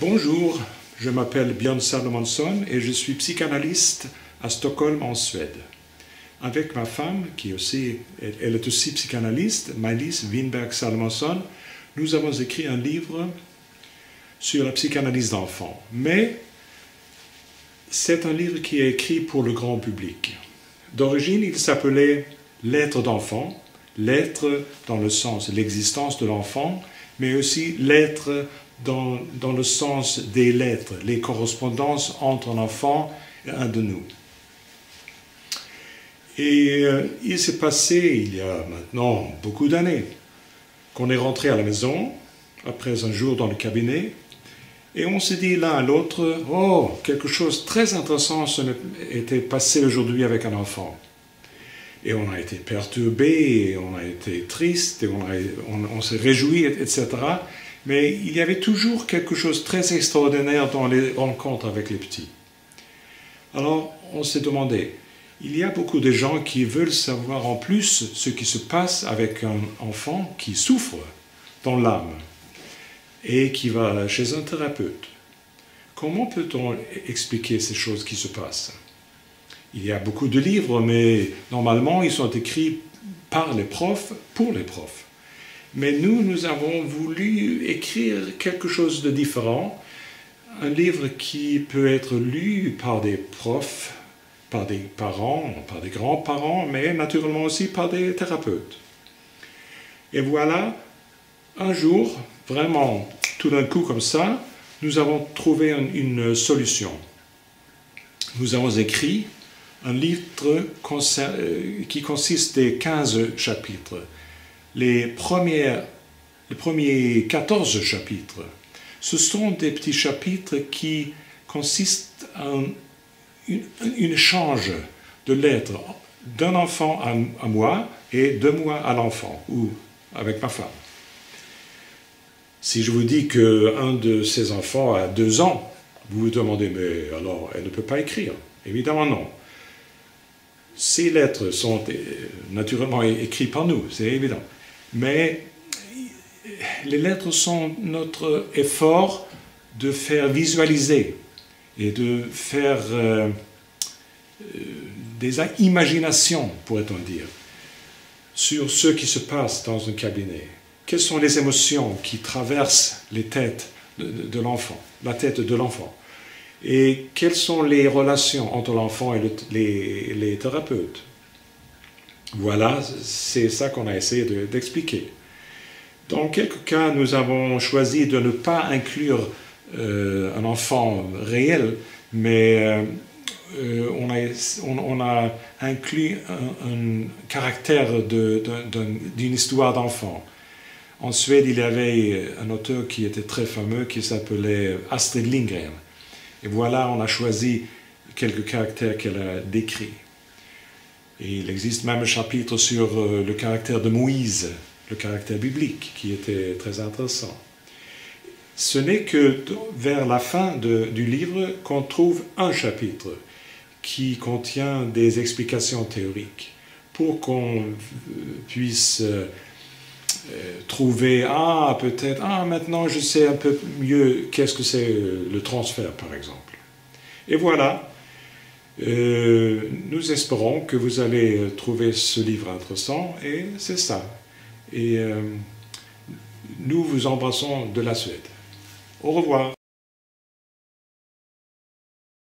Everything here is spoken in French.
Bonjour, je m'appelle Björn Salomonsson et je suis psychanalyste à Stockholm en Suède. Avec ma femme, elle est aussi psychanalyste, Maj-Lis Winberg Salomonsson, nous avons écrit un livre sur la psychanalyse d'enfants. Mais c'est un livre qui est écrit pour le grand public. D'origine, il s'appelait « L'être d'enfant », l'être dans le sens de l'existence de l'enfant, mais aussi l'être dans le sens des lettres, les correspondances entre un enfant et un de nous. Et il s'est passé, il y a maintenant beaucoup d'années, qu'on est rentré à la maison, après un jour dans le cabinet, et on s'est dit l'un à l'autre, « Oh, quelque chose de très intéressant était passé aujourd'hui avec un enfant. » Et on a été perturbé, et on a été triste, et on s'est réjoui, etc. Mais il y avait toujours quelque chose de très extraordinaire dans les rencontres avec les petits. Alors, on s'est demandé, il y a beaucoup de gens qui veulent savoir en plus ce qui se passe avec un enfant qui souffre dans l'âme et qui va chez un thérapeute. Comment peut-on expliquer ces choses qui se passent? Il y a beaucoup de livres, mais normalement, ils sont écrits par les profs, pour les profs. Mais nous avons voulu écrire quelque chose de différent, un livre qui peut être lu par des profs, par des parents, par des grands-parents, mais naturellement aussi par des thérapeutes. Et voilà, un jour, vraiment, tout d'un coup comme ça, nous avons trouvé une solution. Nous avons écrit un livre qui consiste de 15 chapitres. Les premiers 14 chapitres, ce sont des petits chapitres qui consistent en un échange de lettres d'un enfant à moi et de moi à l'enfant, ou avec ma femme. Si je vous dis qu'un de ces enfants a 2 ans, vous vous demandez, mais alors elle ne peut pas écrire? Évidemment non. Ces lettres sont naturellement écrites par nous, c'est évident. Mais les lettres sont notre effort de faire visualiser et de faire des imaginations, pourrait-on dire, sur ce qui se passe dans un cabinet. Quelles sont les émotions qui traversent les têtes de l'enfant, la tête de l'enfant? Et quelles sont les relations entre l'enfant et les thérapeutes? Voilà, c'est ça qu'on a essayé d'expliquer. Dans quelques cas, nous avons choisi de ne pas inclure un enfant réel, mais on a inclus un caractère d'une histoire d'enfant. En Suède, il y avait un auteur qui était très fameux, qui s'appelait Astrid Lindgren. Et voilà, on a choisi quelques caractères qu'elle a décrits. Et il existe même un chapitre sur le caractère de Moïse, le caractère biblique, qui était très intéressant. Ce n'est que vers la fin du livre qu'on trouve un chapitre qui contient des explications théoriques pour qu'on puisse trouver, peut-être, maintenant je sais un peu mieux qu'est-ce que c'est le transfert, par exemple. Et voilà, nous espérons que vous allez trouver ce livre intéressant, et c'est ça. Et nous vous embrassons de la Suède. Au revoir.